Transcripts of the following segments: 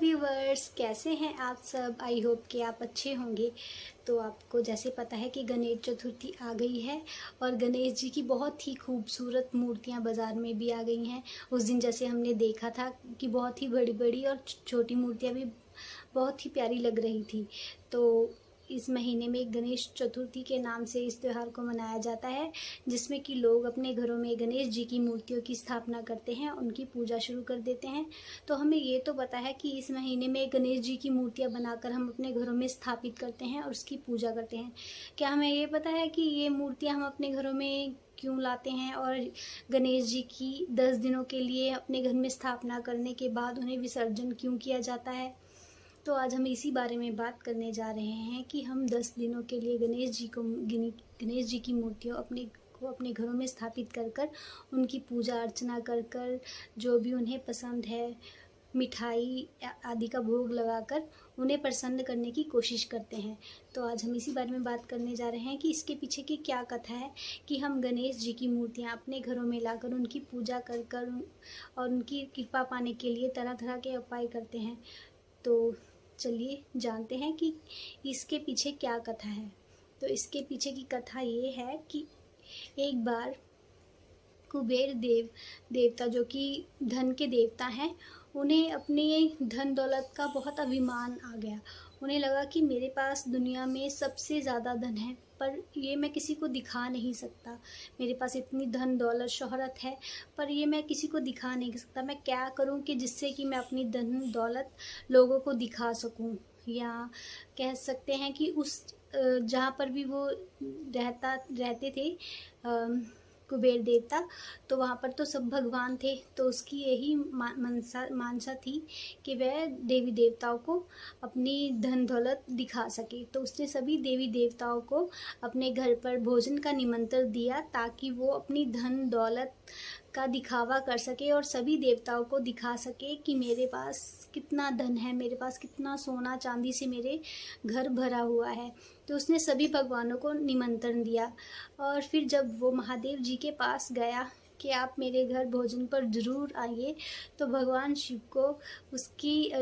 Viewers, कैसे हैं आप सब। आई होप कि आप अच्छे होंगे। तो आपको जैसे पता है कि गणेश चतुर्थी आ गई है और गणेश जी की बहुत ही खूबसूरत मूर्तियां बाज़ार में भी आ गई हैं। उस दिन जैसे हमने देखा था कि बहुत ही बड़ी बड़ी और छोटी मूर्तियां भी बहुत ही प्यारी लग रही थी। तो इस महीने में गणेश चतुर्थी के नाम से इस त्यौहार को मनाया जाता है, जिसमें कि लोग अपने घरों में गणेश जी की मूर्तियों की स्थापना करते हैं, उनकी पूजा शुरू कर देते हैं। तो हमें ये तो पता है कि इस महीने में गणेश जी की मूर्तियां बनाकर हम अपने घरों में स्थापित करते हैं और उसकी पूजा करते हैं। क्या हमें ये पता है कि ये मूर्तियां हम अपने घरों में क्यों लाते हैं और गणेश जी की 10 दिनों के लिए अपने घर में स्थापना करने के बाद उन्हें विसर्जन क्यों किया जाता है। तो आज हम इसी बारे में बात करने जा रहे हैं कि हम 10 दिनों के लिए गणेश जी की मूर्तियों अपने घरों में स्थापित कर कर उनकी पूजा अर्चना कर कर जो भी उन्हें पसंद है, मिठाई आदि का भोग लगाकर उन्हें प्रसन्न करने की कोशिश करते हैं। तो आज हम इसी बारे में बात करने जा रहे हैं कि इसके पीछे की क्या कथा है कि हम गणेश जी की मूर्तियां अपने घरों में लाकर उनकी पूजा कर कर और उनकी कृपा पाने के लिए तरह तरह के उपाय करते हैं। तो चलिए जानते हैं कि इसके पीछे क्या कथा है। तो इसके पीछे की कथा ये है कि एक बार कुबेर देवता जो कि धन के देवता हैं, उन्हें अपने धन दौलत का बहुत अभिमान आ गया। उन्हें लगा कि मेरे पास दुनिया में सबसे ज़्यादा धन है, पर ये मैं किसी को दिखा नहीं सकता। मेरे पास इतनी धन दौलत शोहरत है, पर ये मैं किसी को दिखा नहीं सकता। मैं क्या करूं कि जिससे कि मैं अपनी धन दौलत लोगों को दिखा सकूं, या कह सकते हैं कि उस जहाँ पर भी वो रहते थे कुबेर देवता, तो वहाँ पर तो सब भगवान थे। तो उसकी यही मानसा थी कि वह देवी देवताओं को अपनी धन दौलत दिखा सके। तो उसने सभी देवी देवताओं को अपने घर पर भोजन का निमंत्रण दिया ताकि वो अपनी धन दौलत का दिखावा कर सके और सभी देवताओं को दिखा सके कि मेरे पास कितना धन है, मेरे पास कितना सोना चांदी से मेरे घर भरा हुआ है। तो उसने सभी भगवानों को निमंत्रण दिया और फिर जब वो महादेव जी के पास गया कि आप मेरे घर भोजन पर ज़रूर आइए, तो भगवान शिव को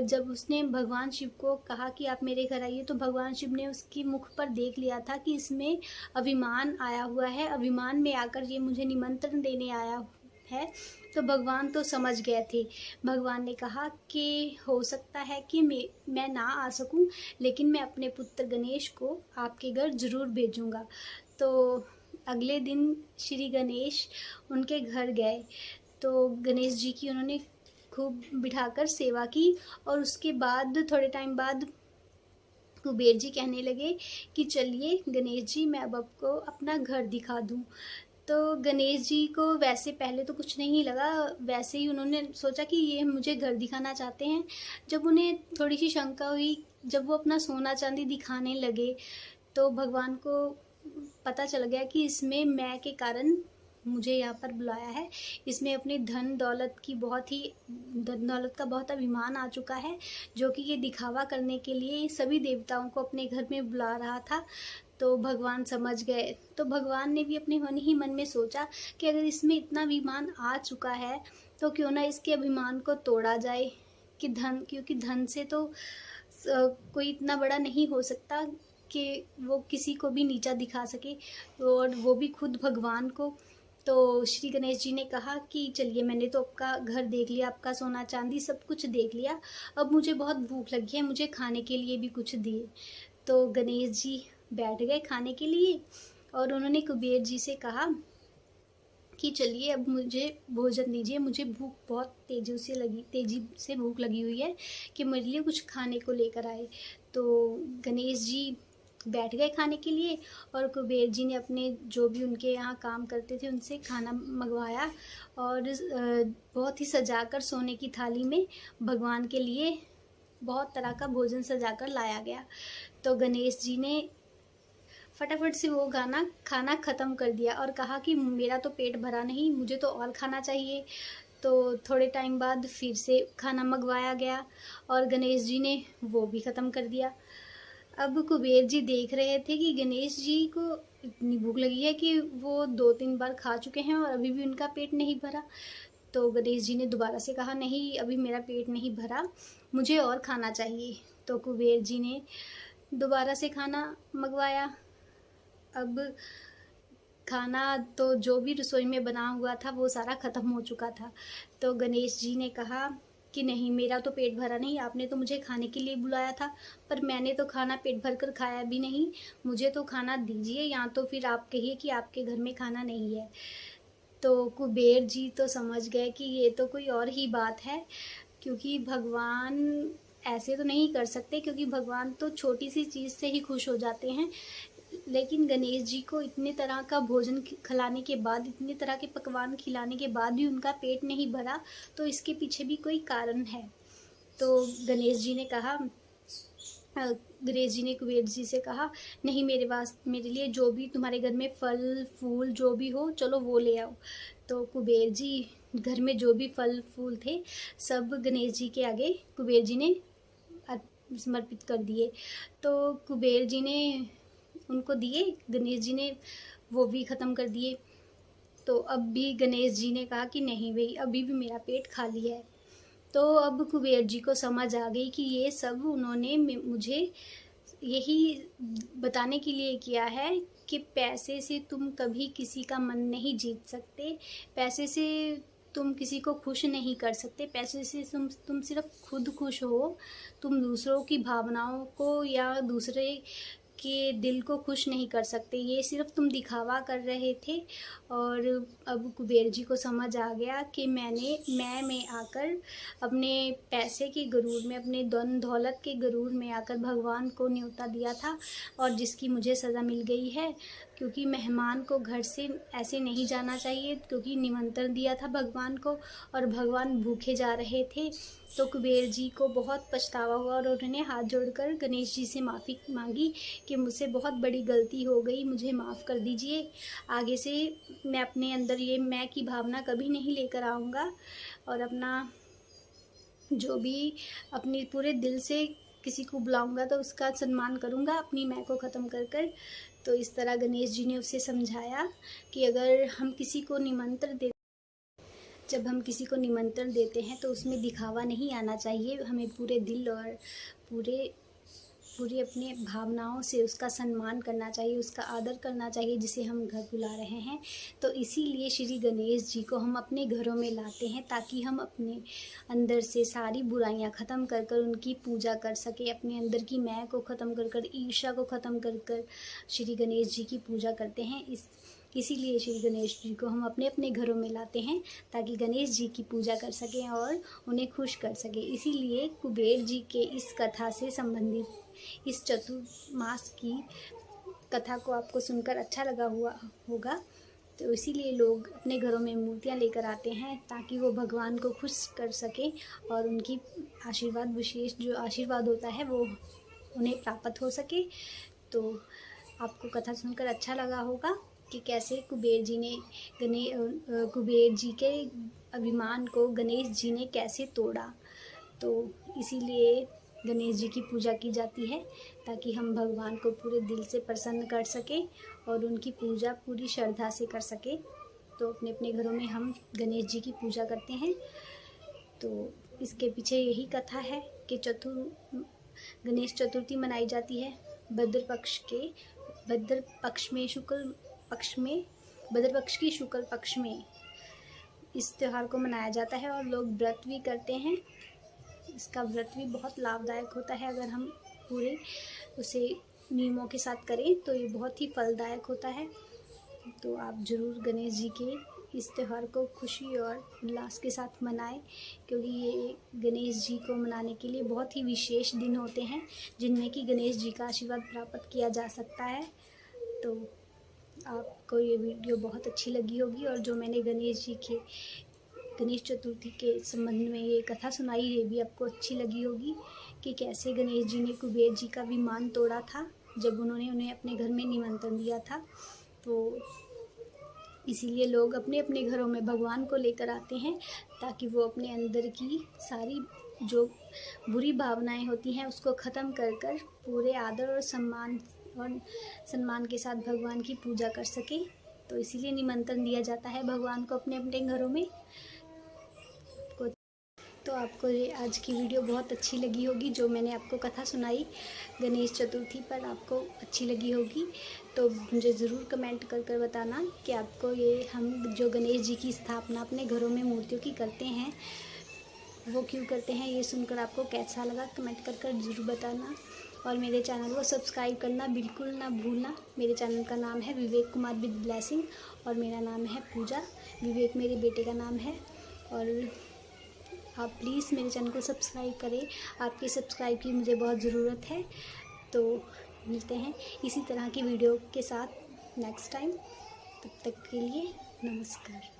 जब उसने भगवान शिव को कहा कि आप मेरे घर आइए, तो भगवान शिव ने उसकी मुख पर देख लिया था कि इसमें अभिमान आया हुआ है, अभिमान में आकर ये मुझे निमंत्रण देने आया है। तो भगवान तो समझ गए थे। भगवान ने कहा कि हो सकता है कि मैं ना आ सकूं, लेकिन मैं अपने पुत्र गणेश को आपके घर ज़रूर भेजूंगा। तो अगले दिन श्री गणेश उनके घर गए, तो गणेश जी की उन्होंने खूब बिठाकर सेवा की और उसके बाद थोड़े टाइम बाद कुबेर जी कहने लगे कि चलिए गणेश जी, मैं अब आपको अपना घर दिखा दूं। तो गणेश जी को वैसे पहले तो कुछ नहीं लगा, वैसे ही उन्होंने सोचा कि ये मुझे घर दिखाना चाहते हैं। जब उन्हें थोड़ी सी शंका हुई, जब वो अपना सोना चांदी दिखाने लगे, तो भगवान को पता चल गया कि इसमें मैं के कारण मुझे यहाँ पर बुलाया है। इसमें अपनी धन दौलत का बहुत अभिमान आ चुका है, जो कि ये दिखावा करने के लिए सभी देवताओं को अपने घर में बुला रहा था। तो भगवान समझ गए। तो भगवान ने भी अपने मन ही मन में सोचा कि अगर इसमें इतना अभिमान आ चुका है, तो क्यों ना इसके अभिमान को तोड़ा जाए कि क्योंकि धन से तो कोई इतना बड़ा नहीं हो सकता कि वो किसी को भी नीचा दिखा सके, और वो भी खुद भगवान को। तो श्री गणेश जी ने कहा कि चलिए, मैंने तो आपका घर देख लिया, आपका सोना चांदी सब कुछ देख लिया, अब मुझे बहुत भूख लगी है, मुझे खाने के लिए भी कुछ दिए। तो गणेश जी बैठ गए खाने के लिए और उन्होंने कुबेर जी से कहा कि चलिए, अब मुझे भोजन दीजिए, मुझे भूख बहुत तेजी से भूख लगी हुई है कि मेरे लिए कुछ खाने को लेकर आए। तो गणेश जी बैठ गए खाने के लिए और कुबेर जी ने अपने जो भी उनके यहाँ काम करते थे उनसे खाना मंगवाया और बहुत ही सजाकर सोने की थाली में भगवान के लिए बहुत तरह का भोजन सजाकर लाया गया। तो गणेश जी ने फटाफट से वो खाना ख़त्म कर दिया और कहा कि मेरा तो पेट भरा नहीं, मुझे तो और खाना चाहिए। तो थोड़े टाइम बाद फिर से खाना मंगवाया गया और गणेश जी ने वो भी ख़त्म कर दिया। अब कुबेर जी देख रहे थे कि गणेश जी को इतनी भूख लगी है कि वो 2-3 बार खा चुके हैं और अभी भी उनका पेट नहीं भरा। तो गणेश जी ने दोबारा से कहा, नहीं अभी मेरा पेट नहीं भरा, मुझे और खाना चाहिए। तो कुबेर जी ने दोबारा से खाना मंगवाया। अब खाना तो जो भी रसोई में बना हुआ था वो सारा ख़त्म हो चुका था। तो गणेश जी ने कहा कि नहीं, मेरा तो पेट भरा नहीं, आपने तो मुझे खाने के लिए बुलाया था, पर मैंने तो खाना पेट भर कर खाया भी नहीं, मुझे तो खाना दीजिए, या तो फिर आप कहिए कि आपके घर में खाना नहीं है। तो कुबेर जी तो समझ गए कि ये तो कोई और ही बात है, क्योंकि भगवान ऐसे तो नहीं कर सकते, क्योंकि भगवान तो छोटी सी चीज़ से ही खुश हो जाते हैं। लेकिन गणेश जी को इतने तरह का भोजन खिलाने के बाद, इतने तरह के पकवान खिलाने के बाद भी उनका पेट नहीं भरा, तो इसके पीछे भी कोई कारण है। तो गणेश जी ने कहा, गणेश जी ने कुबेर जी से कहा, नहीं, मेरे लिए जो भी तुम्हारे घर में फल फूल जो भी हो, चलो वो ले आओ। तो कुबेर जी घर में जो भी फल फूल थे सब गणेश जी के आगे कुबेर जी ने समर्पित कर दिए। तो कुबेर जी ने उनको दिए, गणेश जी ने वो भी ख़त्म कर दिए। तो अब भी गणेश जी ने कहा कि नहीं भाई, अभी भी मेरा पेट खाली है। तो अब कुबेर जी को समझ आ गई कि ये सब उन्होंने मुझे यही बताने के लिए किया है कि पैसे से तुम कभी किसी का मन नहीं जीत सकते, पैसे से तुम किसी को खुश नहीं कर सकते, पैसे से तुम सिर्फ खुद खुश हो, तुम दूसरों की भावनाओं को या दूसरे के दिल को खुश नहीं कर सकते, ये सिर्फ तुम दिखावा कर रहे थे। और अब कुबेर जी को समझ आ गया कि मैं में आकर अपने पैसे के गरूर में, अपने धन दौलत के गरूर में आकर भगवान को न्योता दिया था, और जिसकी मुझे सज़ा मिल गई है। क्योंकि मेहमान को घर से ऐसे नहीं जाना चाहिए, क्योंकि निमंत्रण दिया था भगवान को और भगवान भूखे जा रहे थे। तो कुबेर जी को बहुत पछतावा हुआ और उन्होंने हाथ जोड़कर गणेश जी से माफ़ी मांगी कि मुझसे बहुत बड़ी गलती हो गई, मुझे माफ़ कर दीजिए, आगे से मैं अपने अंदर ये मैं की भावना कभी नहीं लेकर आऊँगा, और अपना जो भी अपने पूरे दिल से किसी को बुलाऊंगा तो उसका सम्मान करूंगा, अपनी मैं को ख़त्म कर कर। तो इस तरह गणेश जी ने उसे समझाया कि अगर हम किसी को जब हम किसी को निमंत्रण देते हैं तो उसमें दिखावा नहीं आना चाहिए, हमें पूरे दिल और पूरे पूरी अपने भावनाओं से उसका सम्मान करना चाहिए, उसका आदर करना चाहिए जिसे हम घर बुला रहे हैं। तो इसीलिए श्री गणेश जी को हम अपने घरों में लाते हैं, ताकि हम अपने अंदर से सारी बुराइयां ख़त्म कर कर उनकी पूजा कर सके, अपने अंदर की मैं को ख़त्म कर कर, ईर्ष्या को ख़त्म कर कर श्री गणेश जी की पूजा करते हैं। इसीलिए श्री गणेश जी को हम अपने अपने घरों में लाते हैं, ताकि गणेश जी की पूजा कर सकें और उन्हें खुश कर सकें। इसीलिए कुबेर जी के इस कथा से संबंधित इस चतुर्मास की कथा को आपको सुनकर अच्छा लगा हुआ होगा। तो इसीलिए लोग अपने घरों में मूर्तियाँ लेकर आते हैं, ताकि वो भगवान को खुश कर सकें और उनकी आशीर्वाद, विशेष जो आशीर्वाद होता है वो उन्हें प्राप्त हो सके। तो आपको कथा सुनकर अच्छा लगा होगा कि कैसे कुबेर जी के अभिमान को गणेश जी ने कैसे तोड़ा। तो इसीलिए गणेश जी की पूजा की जाती है, ताकि हम भगवान को पूरे दिल से प्रसन्न कर सकें और उनकी पूजा पूरी श्रद्धा से कर सकें। तो अपने अपने घरों में हम गणेश जी की पूजा करते हैं। तो इसके पीछे यही कथा है कि गणेश चतुर्थी मनाई जाती है भद्र पक्ष में भद्र पक्ष की शुक्ल पक्ष में इस त्यौहार को मनाया जाता है, और लोग व्रत भी करते हैं। इसका व्रत भी बहुत लाभदायक होता है, अगर हम पूरे उसे नियमों के साथ करें तो ये बहुत ही फलदायक होता है। तो आप ज़रूर गणेश जी के इस त्यौहार को खुशी और उल्लास के साथ मनाएं, क्योंकि ये गणेश जी को मनाने के लिए बहुत ही विशेष दिन होते हैं, जिनमें कि गणेश जी का आशीर्वाद प्राप्त किया जा सकता है। तो आपको ये वीडियो बहुत अच्छी लगी होगी, और जो मैंने गणेश चतुर्थी के संबंध में ये कथा सुनाई, ये भी आपको अच्छी लगी होगी कि कैसे गणेश जी ने कुबेर जी का विमान तोड़ा था जब उन्होंने उन्हें अपने घर में निमंत्रण दिया था। तो इसीलिए लोग अपने अपने घरों में भगवान को लेकर आते हैं, ताकि वो अपने अंदर की सारी जो बुरी भावनाएं होती हैं उसको ख़त्म कर कर पूरे आदर और सम्मान के साथ भगवान की पूजा कर सके। तो इसीलिए निमंत्रण दिया जाता है भगवान को अपने अपने घरों में। तो आपको ये आज की वीडियो बहुत अच्छी लगी होगी, जो मैंने आपको कथा सुनाई गणेश चतुर्थी पर आपको अच्छी लगी होगी। तो मुझे ज़रूर कमेंट कर कर बताना कि आपको ये हम जो गणेश जी की स्थापना अपने घरों में मूर्तियों की करते हैं वो क्यों करते हैं, ये सुनकर आपको कैसा लगा कमेंट कर कर ज़रूर बताना। और मेरे चैनल को सब्सक्राइब करना बिल्कुल ना भूलना। मेरे चैनल का नाम है विवेक कुमार विद ब्लेसिंग और मेरा नाम है पूजा। विवेक मेरे बेटे का नाम है। और आप प्लीज़ मेरे चैनल को सब्सक्राइब करें, आपके सब्सक्राइब की मुझे बहुत ज़रूरत है। तो मिलते हैं इसी तरह की वीडियो के साथ नेक्स्ट टाइम। तब तक के लिए नमस्कार।